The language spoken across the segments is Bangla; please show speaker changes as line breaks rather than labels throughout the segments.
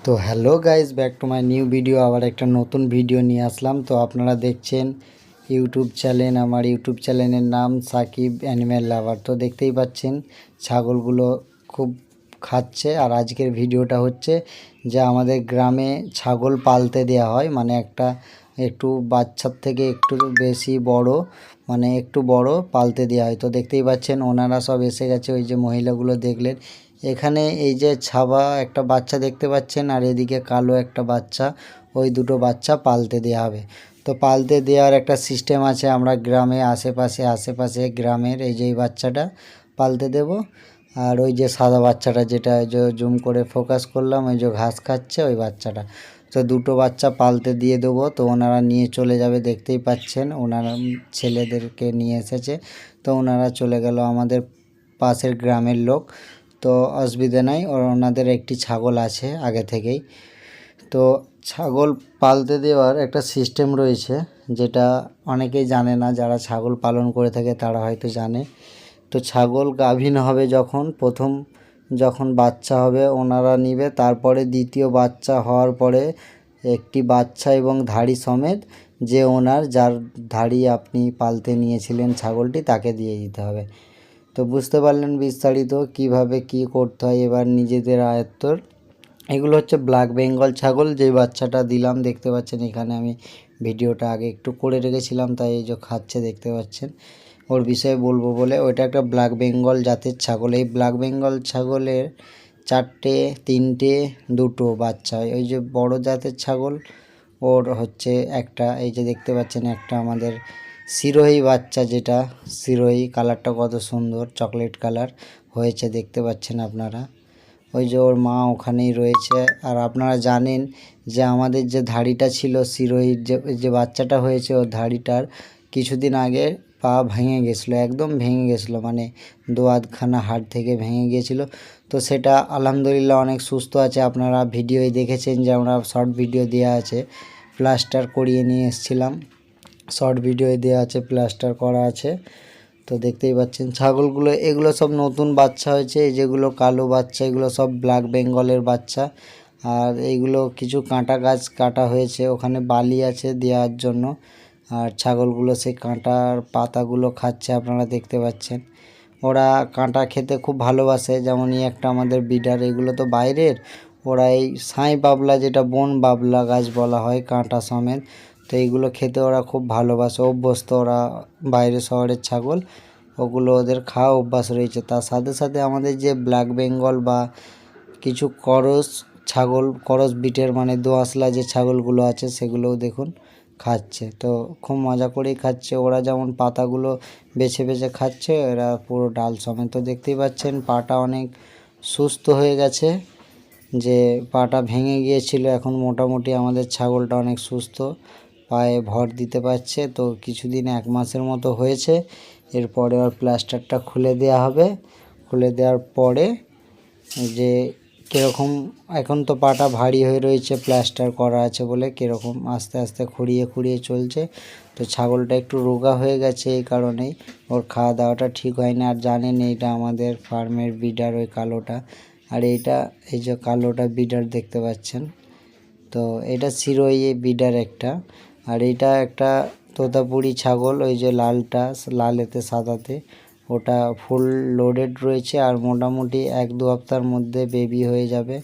তো hello guys, back to my new video. আবার একটা নতুন ভিডিও নিয়ে আসলাম। তো আপনারা দেখছেন ইউটিউব চ্যানেল, আমার ইউটিউব চ্যানেলের নাম সাকিব অ্যানিম্যাল লাভার। তো দেখতেই পাচ্ছেন ছাগলগুলো খুব খাচ্ছে। আর আজকের ভিডিওটা হচ্ছে যে আমাদের গ্রামে ছাগল পালতে দেওয়া হয়, মানে একটু বাচ্চার থেকে একটু বেশি বড়, মানে একটু বড় পালতে দেওয়া হয়। তো দেখতেই পাচ্ছেন ওনারা সব এসে গেছে, ওই যে মহিলাগুলো দেখলেন। এখানে এই যে ছাবা একটা বাচ্চা দেখতে পাচ্ছেন, আর এদিকে কালো একটা বাচ্চা, ওই দুটো বাচ্চা পালতে দেওয়া হবে। তো পালতে দেওয়ার একটা সিস্টেম আছে। আমরা গ্রামে আশেপাশে গ্রামের এই যে এই বাচ্চাটা পালতে দেব। আর ওই যে সাদা বাচ্চাটা, যেটা যে জুম করে ফোকাস করলাম, ওই যে ঘাস খাচ্ছে ওই বাচ্চাটা। তো দুটো বাচ্চা পালতে দিয়ে দেবো। তো ওনারা নিয়ে চলে যাবে, দেখতেই পাচ্ছেন ওনারা ছেলেদেরকে নিয়ে এসেছে। তো ওনারা চলে গেল, আমাদের পাশের গ্রামের লোক। তো অসুবিধা নাই, ওনাদের একটি ছাগল আছে আগে থেকেই। তো ছাগল পালতে দেওয়ার একটা সিস্টেম রয়েছে, যেটা অনেকেই জানে না। যারা ছাগল পালন করে থাকে তারা হয়তো জানে। তো ছাগল গাভীন হবে যখন বাচ্চা হবে ওনারা নিবে, তারপরে দ্বিতীয় বাচ্চা হওয়ার পরে একটি বাচ্চা এবং ধাড়ি সমেত যে যার ধাড়ি আপনি পালতে নিয়েছিলেন ছাগলটি, তাকে দিয়ে দিতে হবে। তো বুঝতে পারলেন বিস্তারিত কিভাবে কি করতে হয় এবার নিজেদের আয়ত্তর। এগুলো হচ্ছে ব্ল্যাক বেঙ্গল ছাগল, যে বাচ্চাটা দিলাম দেখতে পাচ্ছেন এখানে। আমি ভিডিওটা আগে একটু করে রেখেছিলাম, তাই এই যে খাচ্ছে দেখতে পাচ্ছেন। ওর বিষয়ে বলবো বলে, ওইটা একটা ব্ল্যাক বেঙ্গল জাতের ছাগল। এই ব্ল্যাক বেঙ্গল ছাগলের 4টে 3টে 2টো বাচ্চা হয়। ওই যে বড় জাতের ছাগল ওর হচ্ছে একটা, এই যে দেখতে পাচ্ছেন একটা আমাদের সিরোহি বাচ্চা, যেটা সিরোহি কালারটা কত সুন্দর চকলেট কালার হয়েছে দেখতে পাচ্ছেন আপনারা। ওই যে ওর মা ওখানেই রয়েছে। আর আপনারা জানেন যে আমাদের যে ধাড়িটা ছিল সিরোহির, যে বাচ্চাটা হয়েছে, ওর ধাড়িটার কিছুদিন আগে পা ভেঙে গেছিলো, একদম ভেঙে গেছিলো, মানে দোয়াদখানা হাড় থেকে ভেঙে গিয়েছিলো। তো সেটা আলহামদুলিল্লাহ অনেক সুস্থ আছে। আপনারা ভিডিওয় দেখেছেন যে আমরা শর্ট ভিডিও দেওয়া আছে, প্লাস্টার করিয়ে নিয়ে এসেছিলাম, শর্ট ভিডিওয়ে দেওয়া আছে, প্লাস্টার করা আছে। তো দেখতেই পাচ্ছেন ছাগলগুলো, এগুলো সব নতুন বাচ্চা হয়েছে। যেগুলো কালো বাচ্চা এগুলো সব ব্ল্যাক বেঙ্গলের বাচ্চা। আর এইগুলো কিছু কাঁটা গাছ কাটা হয়েছে, ওখানে বালি আছে দেওয়ার জন্য। আর ছাগলগুলো সেই কাঁটার পাতাগুলো খাচ্ছে, আপনারা দেখতে পাচ্ছেন। ওরা কাঁটা খেতে খুব ভালোবাসে। যেমন একটা আমাদের বিডার, এগুলো তো বাইরের। ওরা এই সাঁই বাবলা, যেটা বন বাবলা গাছ বলা হয় কাঁটা সমেত, তো এইগুলো খেতে ওরা খুব ভালোবাসে, অভ্যস্ত। ওরা বাইরে শহরের ছাগল, ওগুলো ওদের খাওয়া অভ্যাস রয়েছে। তার সাথে সাথে আমাদের যে ব্ল্যাক বেঙ্গল বা কিছু করস বিটের, মানে দোআঁশলা যে ছাগলগুলো আছে, সেগুলোও দেখুন খাচ্ছে। তো খুব মজা করেই খাচ্ছে। ওরা যেমন পাতাগুলো বেছে বেছে খাচ্ছে, এরা পুরো ডাল সমেত। তো দেখতেই পাচ্ছেন পাটা অনেক সুস্থ হয়ে গেছে, যে পাটা ভেঙে গিয়েছিল, এখন মোটামুটি আমাদের ছাগলটা অনেক সুস্থ, পায়ে ভর দিতে পারছে। তো কিছুদিন 1 মাসের মতো হয়েছে। এরপরে ওর প্লাস্টারটা খুলে দেওয়া হবে। খুলে দেওয়ার পরে যে কীরকম, এখন তো পাটা ভারী হয়ে রয়েছে প্লাস্টার করা আছে বলে, কীরকম আস্তে আস্তে খুঁড়িয়ে খুঁড়িয়ে চলছে। তো ছাগলটা একটু রোগা হয়ে গেছে, এই কারণেই ওর খাওয়া দাওয়াটা ঠিক হয় না। আর জানেন এইটা আমাদের ফার্মের বিডার, ওই কালোটা। আর এইটা এই যে কালোটা বিডার দেখতে পাচ্ছেন। তো এটা সিরোই বিডার একটা। আর এইটা একটা তোতাপুরি ছাগল, ওই যে লালটা, লালেতে সাদাতে, ওটা ফুল লোডেড রয়েছে। আর মোটামুটি 1-2 সপ্তাহের মধ্যে বেবি হয়ে যাবে।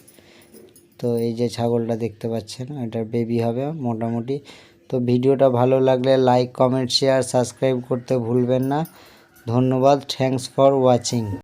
তো এই যে ছাগলটা দেখতে পাচ্ছেন, এটার বেবি হবে মোটামুটি। তো ভিডিওটা ভালো লাগলে লাইক, কমেন্ট, শেয়ার, সাবস্ক্রাইব করতে ভুলবেন না। ধন্যবাদ, থ্যাঙ্কস ফর ওয়াচিং।